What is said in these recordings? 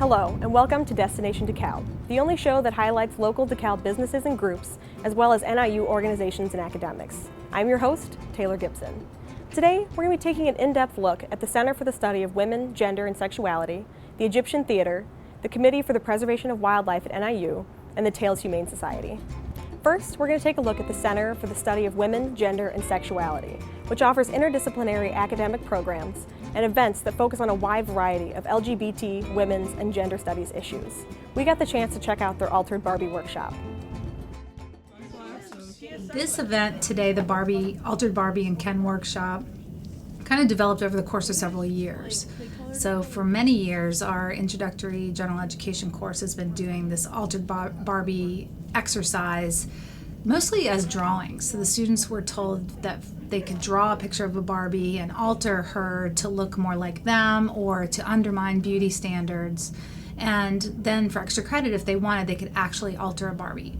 Hello, and welcome to Destination DeKalb, the only show that highlights local DeKalb businesses and groups, as well as NIU organizations and academics. I'm your host, Taylor Gibson. Today, we're going to be taking an in-depth look at the Center for the Study of Women, Gender, and Sexuality, the Egyptian Theater, the Committee for the Preservation of Wildlife at NIU, and the Tales Humane Society. First, we're going to take a look at the Center for the Study of Women, Gender, and Sexuality, which offers interdisciplinary academic programs and events that focus on a wide variety of LGBT, women's, and gender studies issues. We got the chance to check out their Altered Barbie workshop. This event today, the Altered Barbie and Ken workshop, kind of developed over the course of several years. So for many years, our introductory general education course has been doing this Altered Barbie exercise, mostly as drawings. So the students were told that they could draw a picture of a Barbie and alter her to look more like them or to undermine beauty standards. And then for extra credit, if they wanted, they could actually alter a Barbie.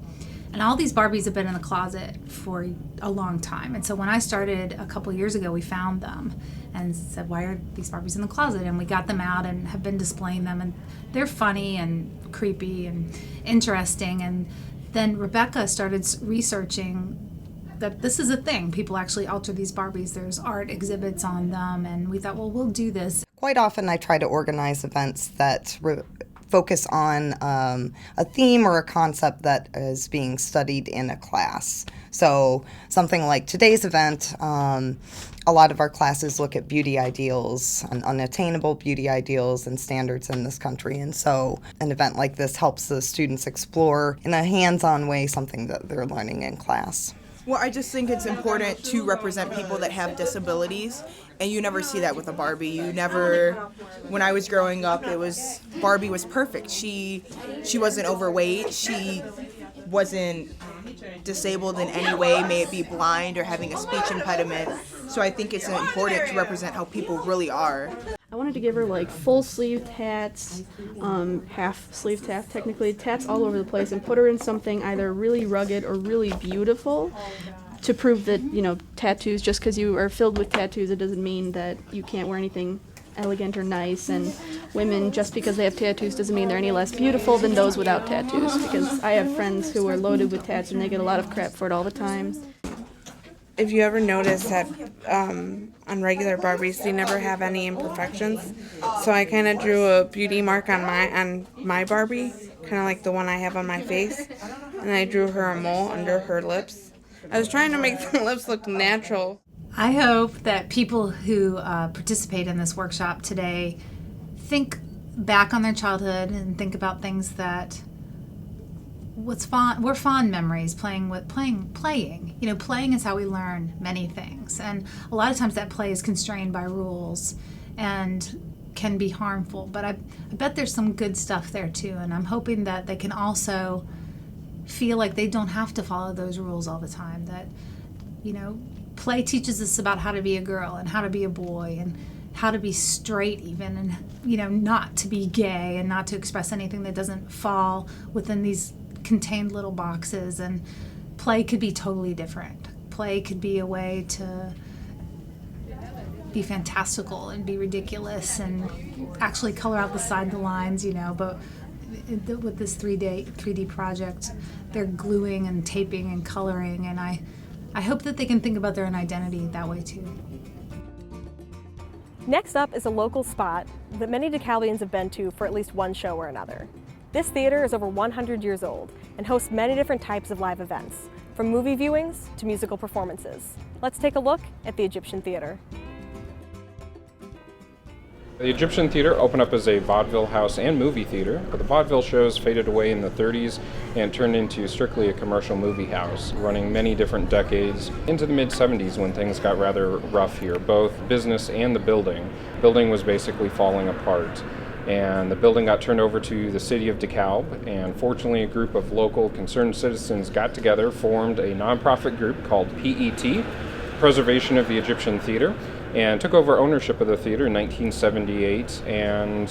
And all these Barbies have been in the closet for a long time. And so when I started a couple years ago, we found them and said, why are these Barbies in the closet? And we got them out and have been displaying them. And they're funny and creepy and interesting. And then Rebecca started researching that this is a thing. People actually alter these Barbies. There's art exhibits on them. And we thought, well, we'll do this. Quite often I try to organize events that focus on a theme or a concept that is being studied in a class. So something like today's event, a lot of our classes look at beauty ideals, unattainable beauty ideals and standards in this country. And so an event like this helps the students explore in a hands-on way something that they're learning in class. Well, I just think it's important to represent people that have disabilities, and you never see that with a Barbie. You never, when I was growing up, Barbie was perfect. She wasn't overweight, she wasn't disabled in any way, may it be blind or having a speech impediment. So I think it's important to represent how people really are. I wanted to give her like full-sleeved hats, half-sleeved hats, technically, tats all over the place, and put her in something either really rugged or really beautiful to prove that, tattoos, just because you are filled with tattoos, it doesn't mean that you can't wear anything elegant or nice. And women, just because they have tattoos doesn't mean they're any less beautiful than those without tattoos, because I have friends who are loaded with tats and they get a lot of crap for it all the time. If you ever notice that on regular Barbies, they never have any imperfections. So I kind of drew a beauty mark on my Barbie, kind of like the one I have on my face. And I drew her a mole under her lips. I was trying to make the lips look natural. I hope that people who participate in this workshop today think back on their childhood and think about things that were fond memories, playing. Playing is how we learn many things. And a lot of times that play is constrained by rules and can be harmful. But I bet there's some good stuff there too. And I'm hoping that they can also feel like they don't have to follow those rules all the time. That, play teaches us about how to be a girl and how to be a boy and how to be straight even, and, not to be gay and not to express anything that doesn't fall within these contained little boxes. And play could be totally different. Play could be a way to be fantastical and be ridiculous and actually color out the lines, but with this 3D project, they're gluing and taping and coloring, and I hope that they can think about their own identity that way too. Next up is a local spot that many DeKalbians have been to for at least one show or another. This theater is over 100 years old and hosts many different types of live events, from movie viewings to musical performances. Let's take a look at the Egyptian Theater. The Egyptian Theater opened up as a vaudeville house and movie theater, but the vaudeville shows faded away in the 30s and turned into strictly a commercial movie house, running many different decades into the mid-70s when things got rather rough here, both business and the building. The building was basically falling apart, and the building got turned over to the city of DeKalb, and fortunately a group of local concerned citizens got together, formed a nonprofit group called PET, Preservation of the Egyptian Theater, and took over ownership of the theater in 1978 and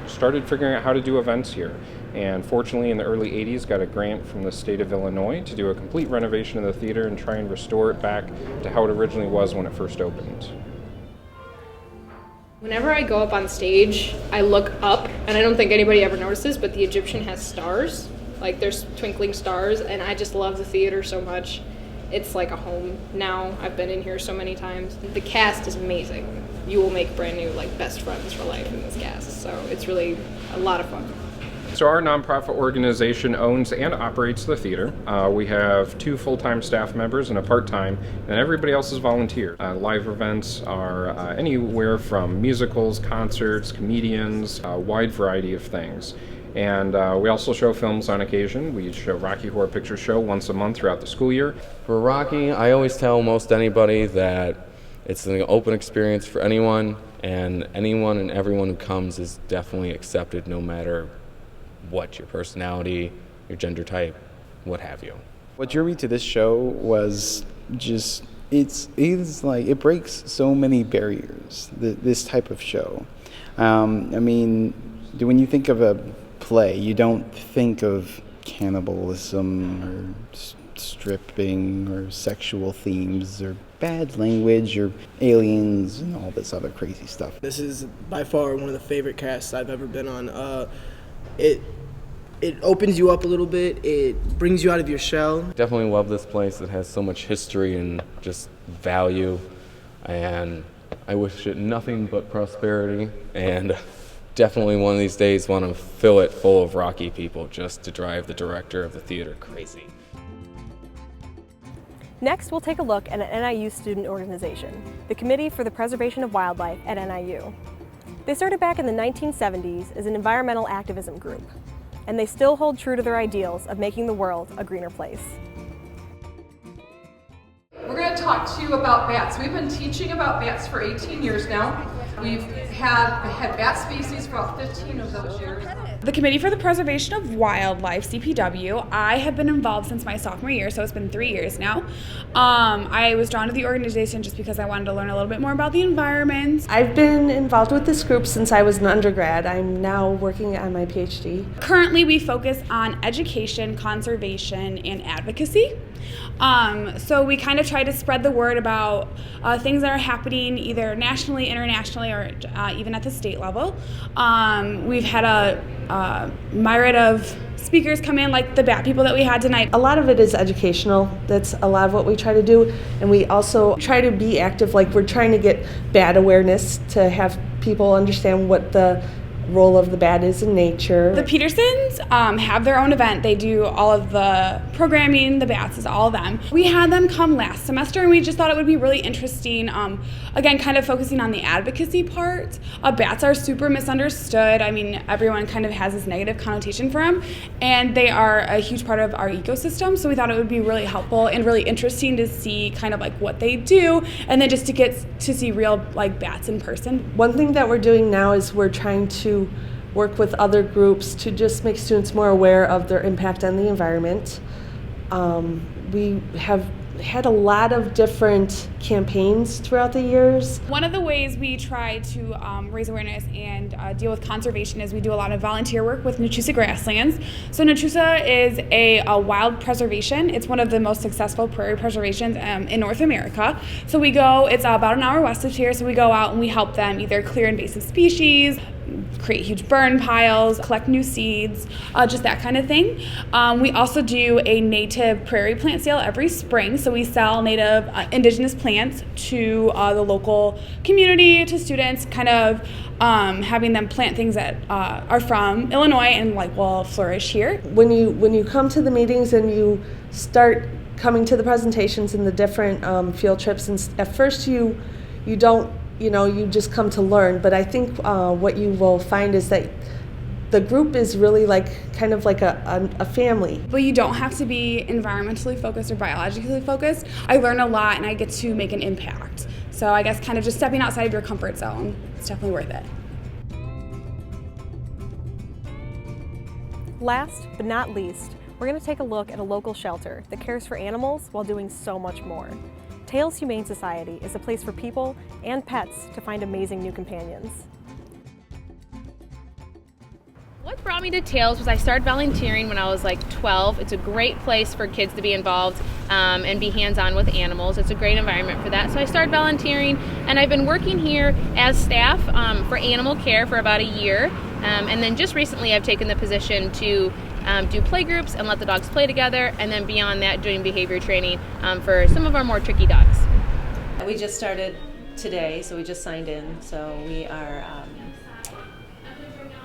started figuring out how to do events here. And fortunately in the early 80s got a grant from the state of Illinois to do a complete renovation of the theater and try and restore it back to how it originally was when it first opened. Whenever I go up on stage, I look up, and I don't think anybody ever notices, but the Egyptian has stars. Like, there's twinkling stars, and I just love the theater so much. It's like a home now. I've been in here so many times. The cast is amazing. You will make brand new, like, best friends for life in this cast, so it's really a lot of fun. So our nonprofit organization owns and operates the theater. We have 2 full-time staff members and a part-time, and everybody else is volunteer. Live events are anywhere from musicals, concerts, comedians, a wide variety of things. And we also show films on occasion. We show Rocky Horror Picture Show once a month throughout the school year. For Rocky, I always tell most anybody that it's an open experience for anyone, and anyone and everyone who comes is definitely accepted, no matter what your personality, your gender type, what have you. What drew me to this show was just, it's like, it breaks so many barriers, this type of show. I mean, when you think of a play, you don't think of cannibalism or stripping or sexual themes or bad language or aliens and all this other crazy stuff. This is by far one of the favorite casts I've ever been on. It opens you up a little bit. It brings you out of your shell. Definitely love this place. It has so much history and just value, and I wish it nothing but prosperity, and definitely one of these days want to fill it full of Rocky people just to drive the director of the theater crazy. Next, we'll take a look at an NIU student organization, the Committee for the Preservation of Wildlife at NIU. They started back in the 1970s as an environmental activism group, and they still hold true to their ideals of making the world a greener place. We're going to talk to you about bats. We've been teaching about bats for 18 years now. We've had bat species for about 15 of those years. The Committee for the Preservation of Wildlife, CPW, I have been involved since my sophomore year, so it's been 3 years now. I was drawn to the organization just because I wanted to learn a little bit more about the environment. I've been involved with this group since I was an undergrad. I'm now working on my PhD. Currently, we focus on education, conservation, and advocacy. So we kind of try to spread the word about things that are happening either nationally, internationally, or even at the state level. We've had a myriad of speakers come in, like the bat people that we had tonight. A lot of it is educational. That's a lot of what we try to do. And we also try to be active, like we're trying to get bat awareness to have people understand what the role of the bat is in nature. The Petersons have their own event. They do all of the programming, the bats is all of them. We had them come last semester, and we just thought it would be really interesting. Again, kind of focusing on the advocacy part. Bats are super misunderstood. I mean, everyone kind of has this negative connotation for them, and they are a huge part of our ecosystem, so we thought it would be really helpful and really interesting to see kind of like what they do, and then just to get to see real like bats in person. One thing that we're doing now is we're trying to work with other groups to just make students more aware of their impact on the environment. We have had a lot of different campaigns throughout the years. One of the ways we try to raise awareness and deal with conservation is we do a lot of volunteer work with Nachusa Grasslands. So Nachusa is a wild preservation. It's one of the most successful prairie preservations in North America. So we go, it's about an hour west of here, so we go out and we help them either clear invasive species, create huge burn piles, collect new seeds, just that kind of thing. We also do a native prairie plant sale every spring, so we sell native indigenous plants to the local community, to students, kind of having them plant things that are from Illinois and like will flourish here. When you come to the meetings and you start coming to the presentations and the different field trips, and at first you don't, you just come to learn, but I think what you will find is that the group is really like kind of like a family. But you don't have to be environmentally focused or biologically focused. I learn a lot and I get to make an impact. So I guess kind of just stepping outside of your comfort zone, it's definitely worth it. Last but not least, we're going to take a look at a local shelter that cares for animals while doing so much more. Tails Humane Society is a place for people and pets to find amazing new companions. What brought me to Tails was I started volunteering when I was like 12. It's a great place for kids to be involved. and be hands-on with animals. It's a great environment for that. So I started volunteering, and I've been working here as staff for animal care for about a year. And then just recently I've taken the position to do play groups and let the dogs play together, and then beyond that doing behavior training for some of our more tricky dogs. We just started today, so we just signed in, so we are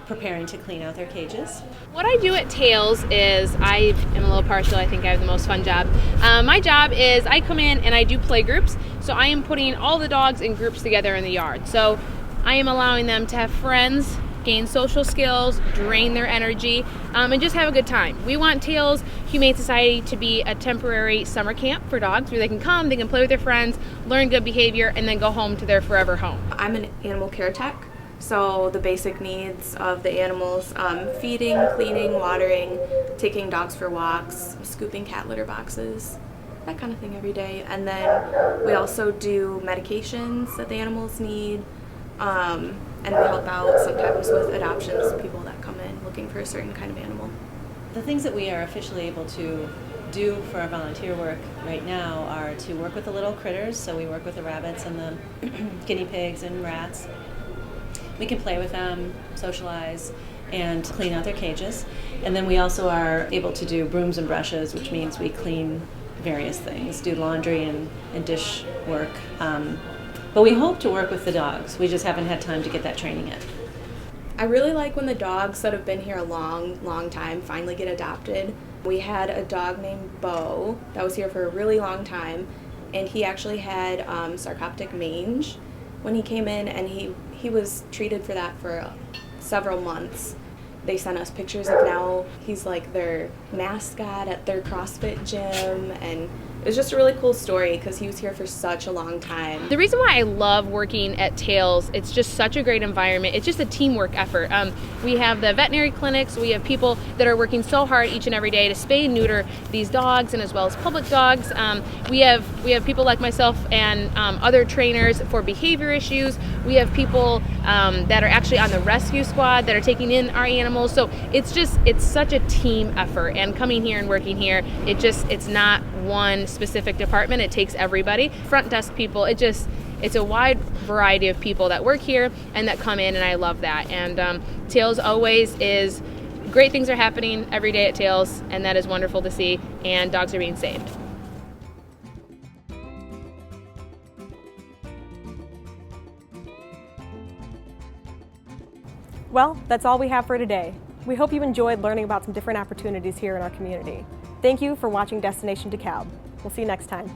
preparing to clean out their cages. What I do at Tails is, I am a little partial, I think I have the most fun job. My job is I come in and I do play groups, so I am putting all the dogs in groups together in the yard. So I am allowing them to have friends, gain social skills, drain their energy, and just have a good time. We want Tails Humane Society to be a temporary summer camp for dogs where they can come, they can play with their friends, learn good behavior, and then go home to their forever home. I'm an animal care tech, so the basic needs of the animals, feeding, cleaning, watering, taking dogs for walks, scooping cat litter boxes, that kind of thing every day. And then we also do medications that the animals need, and we help out sometimes with adoptions, people that come in looking for a certain kind of animal. The things that we are officially able to do for our volunteer work right now are to work with the little critters, so we work with the rabbits and the guinea pigs and rats. We can play with them, socialize, and clean out their cages. And then we also are able to do brooms and brushes, which means we clean various things, do laundry and dish work. But we hope to work with the dogs. We just haven't had time to get that training yet. I really like when the dogs that have been here a long time finally get adopted. We had a dog named Bo that was here for a really long time, and he actually had sarcoptic mange when he came in, and he was treated for that for several months. They sent us pictures of now he's like their mascot at their CrossFit gym, and it was just a really cool story because he was here for such a long time. The reason why I love working at Tails, it's just such a great environment. It's just a teamwork effort. We have the veterinary clinics, we have people that are working so hard each and every day to spay and neuter these dogs, and as well as public dogs. We have people like myself and other trainers for behavior issues. We have people that are actually on the rescue squad that are taking in our animals. So it's such a team effort, and coming here and working here, it's not one specific department, it takes everybody. Front desk people, it's a wide variety of people that work here and that come in, and I love that. And Tails always is, great things are happening every day at Tails, and that is wonderful to see, and dogs are being saved. Well, that's all we have for today. We hope you enjoyed learning about some different opportunities here in our community. Thank you for watching Destination DeKalb. We'll see you next time.